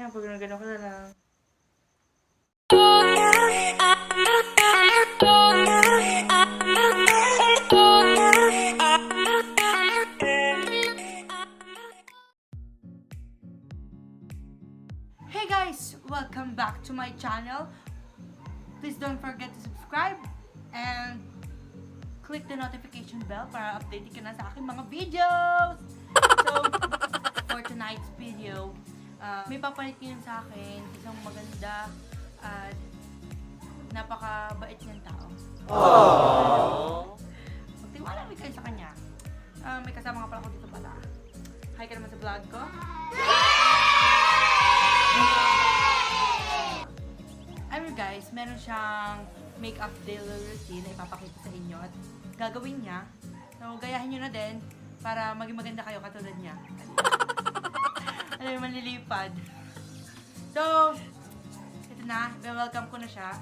Yan, pag gano'n ko na lang. Hey guys! Welcome back to my channel. Please don't forget to subscribe and click the notification bell para update ka na sa aking mga videos. So, for tonight's video, may papalit ngayon sa akin isang maganda at napakabait niyang tao. Magtiwala mo kayo sa kanya. May kasama nga pala ko dito pala. Hi ka naman sa vlog ko. Anyway guys, meron siyang makeup daily routine na ipapakita sa inyo at gagawin niya. So, gayahin nyo na din para maging maganda kayo katulad niya. Alam mo, manlilipad. So, ito na. Welcome ko na siya.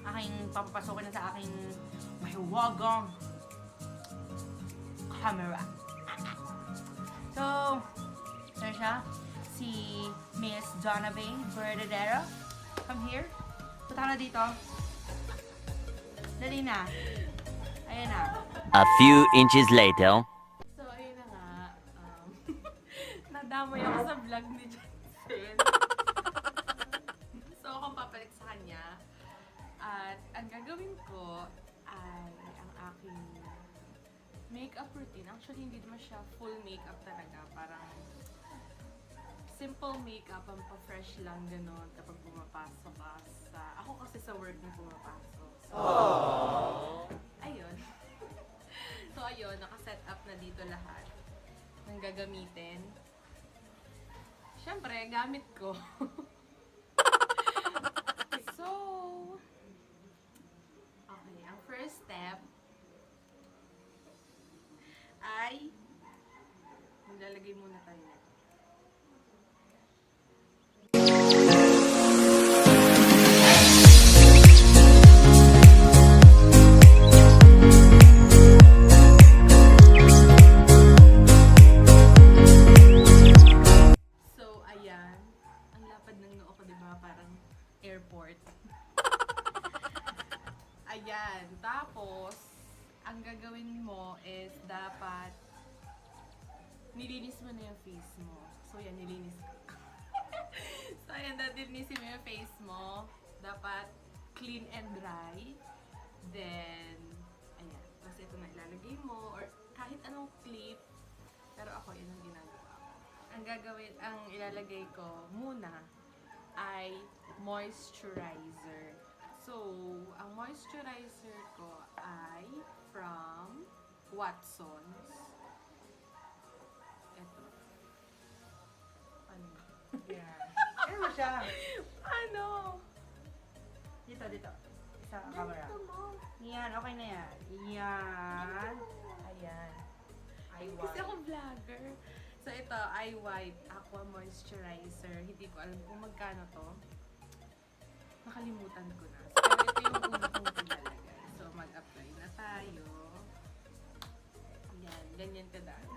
Aking papapasokin na sa aking mahiwagang camera. So, ito siya. Si Miss Donovan Verdadero. Come here. Punta na dito. Dali na. Ayan na. A few inches later. So, ayun na nga. Nadamay ako sa vlog ni Jensen. So, akong papalit sa kanya. At ang gagawin ko ay ang aking makeup routine. Actually, hindi naman siya full makeup talaga. Parang simple makeup, ang pa-fresh lang gano'n kapag pumapasok ka sa... Ako kasi sa work na pumapasok. So, ayun. So, ayun, naka-set up na dito lahat ng gagamitin. Siyempre, gamit ko. So, okay, ang first step ay maglalagay muna tayo. Airport. Ayan. Tapos, ang gagawin mo is dapat nilinis mo na yung face mo. So, yan, nilinis ko. So, ayan, nilinisin mo yung face mo. Dapat clean and dry. Then, ayan. Tapos, ito na ilalagay mo. Or kahit anong clip. Pero ako, yun ang ginagawa. Ang gagawin, ang ilalagay ko muna ay moisturizer. So, ang moisturizer ko ay from Watsons. Ito. Ano? Yeah. Ano mo siya? Ano? Dito, dito. Sa camera. Ganito mo. Yan, okay na yan. Yan. Ayan. Kasi ako vlogger. So, ito, Eye White Aqua Moisturizer. Hindi ko alam kung magkano to. Nakalimutan ko na. So, ito yung una kong pinalagay. So, mag-apply na tayo. Yan, ganyan kadami.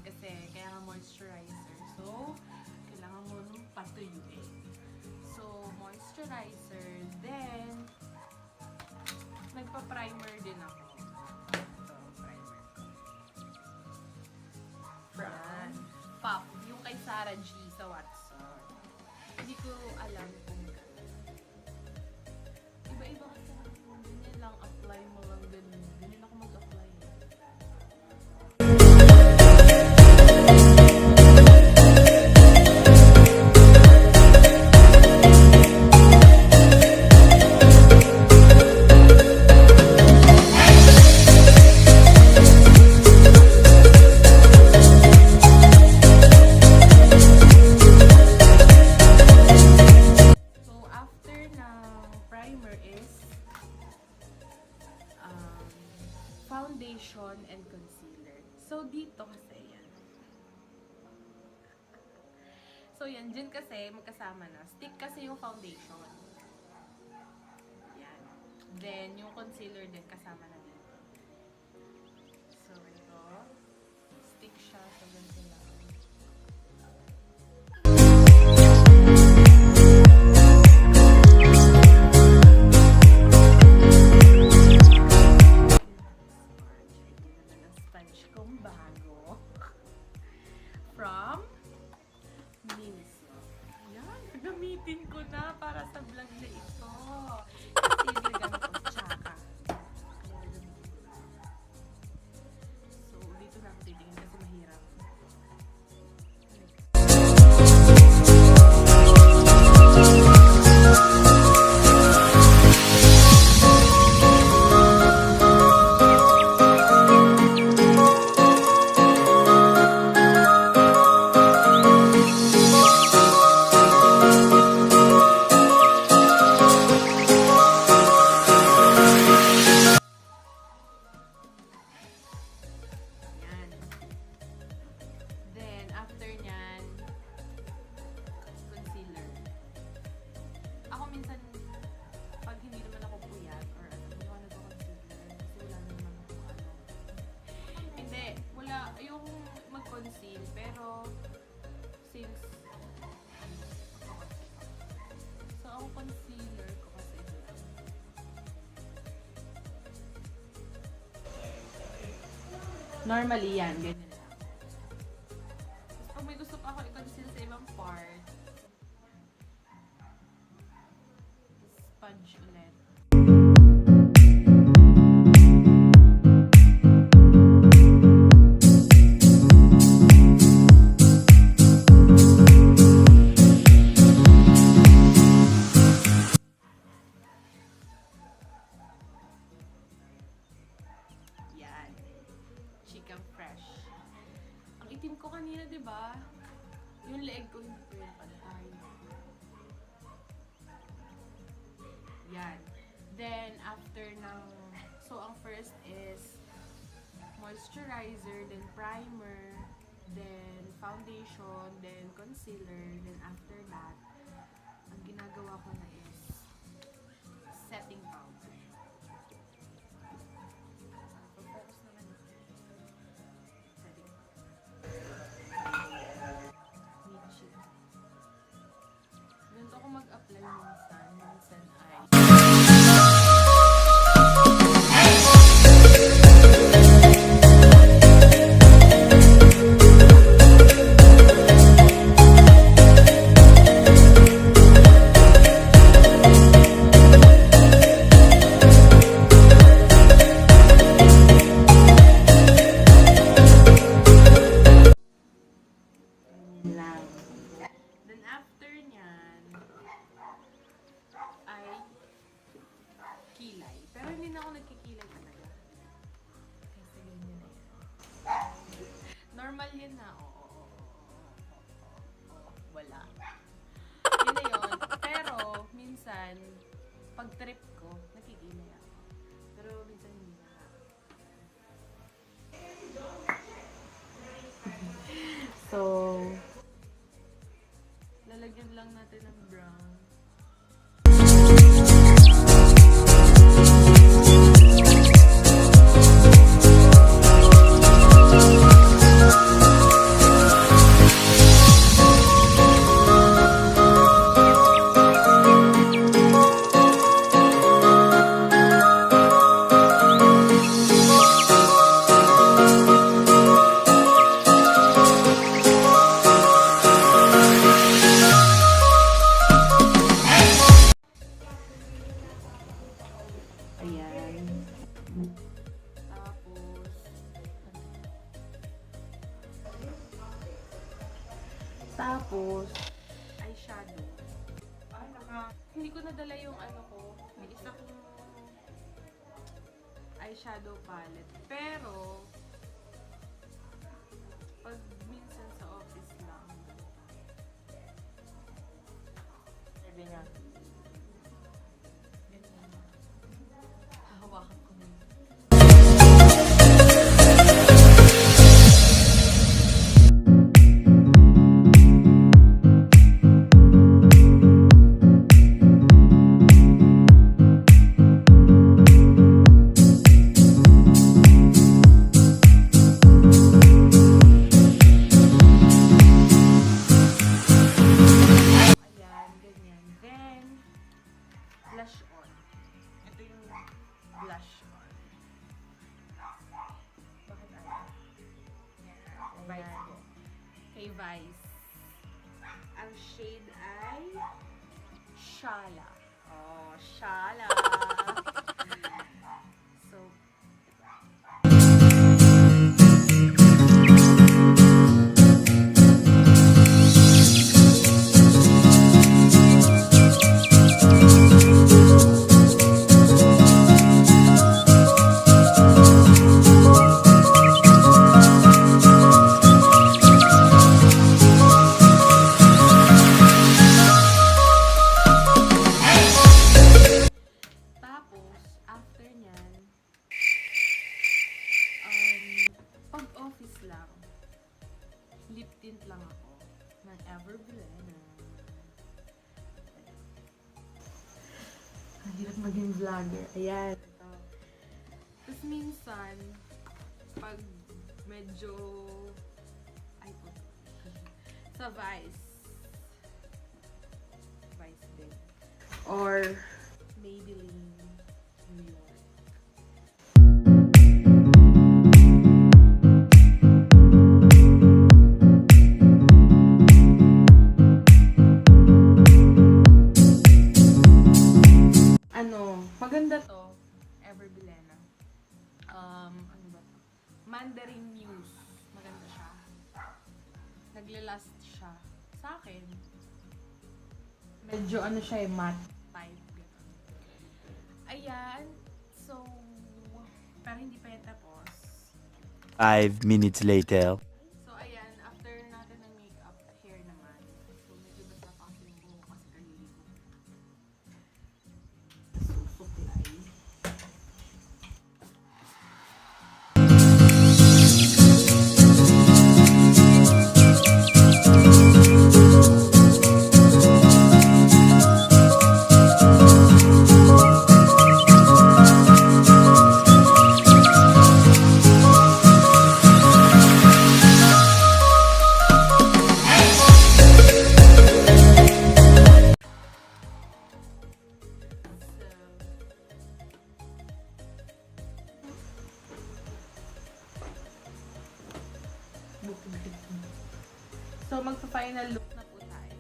Kasi kaya nga moisturizer. So, kailangan mo nung patuyuin. So, moisturizer. Then, nagpa-primer din ako. Ito, primer ko. Yan. Pop. Yung kay Sarah G sa Watson. Hindi ko alam kung gano'n. Iba-iba kasi ganyan lang. Apply mo lang ganyan. Ganyan ako mag-apply. foundation and concealer. So, dito kasi yan. So, yan. Dyan kasi, magkasama na. Stick kasi yung foundation. Yan. Then, yung concealer din, kasama na dito. So, ito. Stick siya. So, ganito lang. Sponge kong bago. From Minso. Ayan, gagamitin ko na para sa vlog na ito. Kasi ginagamit ko tsaka. Kaya gagamitin ko na. So, dito na ako titingin kasi mahirap. Yan. Then, after nyan, concealer. Ako minsan, pag hindi naman ako puyat, or ano, gumawa na ako concealer. Kasi wala naman ako ano. Hindi, wala. Ayokong mag-conceal, pero, since, so, ang concealer ko kasi ito lang. Normally yan, ganyan lang. Tapos pag may gusto pa ako i-conceal sa ibang part, sponge ulit. Yan. Chikang fresh. Ang itim ko kanina, di ba? Yung leeg ko hindi ko yung pantay. Yan. Then, after ng... So, ang first is moisturizer, then primer, then foundation, then concealer, then after that, ang ginagawa ko na is setting powder. Focus naman ito. Setting Michi. Ganito ako mag-apply minsan. Minsan ay... lang. Then after nyan, ay kilay. Pero hindi na ako nagkikilay talaga. Kasi ganyan na yan. Normal yun na. Wala. Yun na yun. Pero, minsan, pag trip ko, nakikilay ako. Pero minsan hindi na. So, lalagyan lang natin ng brown. Ayan. Tapos, eyeshadow. Hindi ko nadala yung ano ko. May isa kong eyeshadow palette. Pero, pag minsan sa office lang. Sabi nga. Ganyan. Hahawakan ko na. Vice. Ang shade ay Shala. Oh, Shala. So, tapos, after nyan, pag-office lang, lip tint lang ako ng Everblena. Ang hirap maging vlogger. Ayan. Ito. Tapos minsan, pag medyo, ay po, sa Vice din. Or, Maybelline, New York. Maganda to, Everblena. Ano ba to? Mandarin Muse. Maganda siya. Naglalast siya. Sa akin, medyo ano siya matte type. Ganun. Ayan. So, pero hindi pa yan tapos. 5 minutes later. So, ayan. After natin ng makeup, hair naman. So, medyo basta pa ako yung buhok kasi kaliligo. Susuklay. So, magpa-final look na po tayo.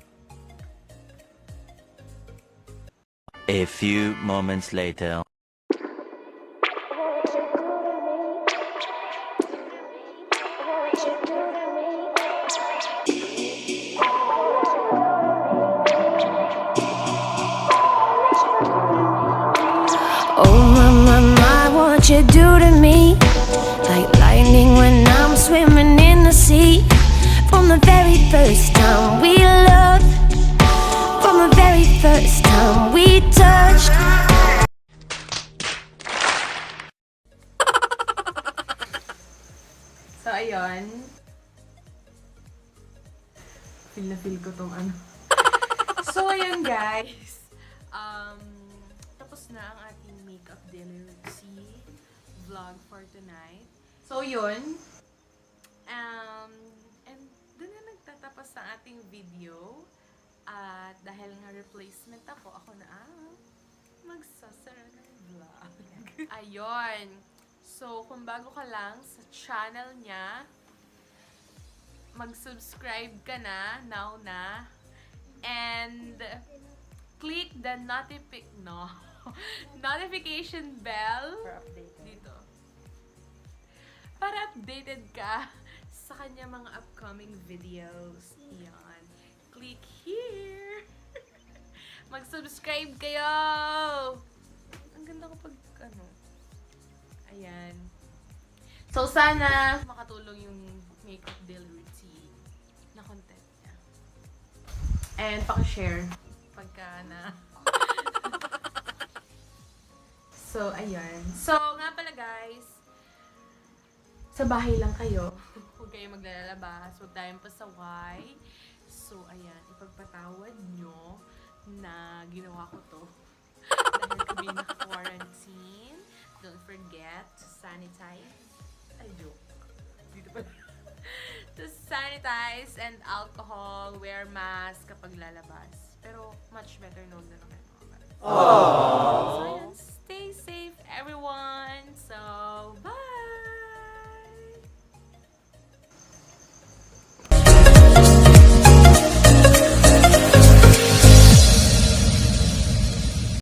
A few moments later. Oh my, my, my, what you do to me? Like lightning when I'm swimming in the sea. From the very first time we loved, from the very first time we touched. So, ayun. Feel na feel ko tong ano. So, ayun guys. Tapos na ang ating makeup dinner vlog for tonight. So, yun. And dun na nagtatapos ang ating video. At dahil nga replacement ako na magsasara ng vlog. Ayun. So, kung bago ka lang sa channel niya, mag-subscribe ka na, now na. And click the notification bell For update. dito. Para updated ka sa kanya mga upcoming videos. Yan. Click here. Mag-subscribe kayo! Ang ganda ko pag ano. Ayan. So, sana makatulong yung makeup daily routine na content niya. And paki-share pagka na. So, ayan. So, nga pala guys, sa bahay lang kayo. Huwag kayong maglalabas. Huwag tayong pasaway. So, ayan. Ipagpatawad nyo na ginawa ko to. Dahil kami naka-quarantine. Don't forget to sanitize. Ay, joke. Dito pa. To sanitize and alcohol. Wear mask kapag lalabas. Pero, much better known na lang kayo mga kapatid.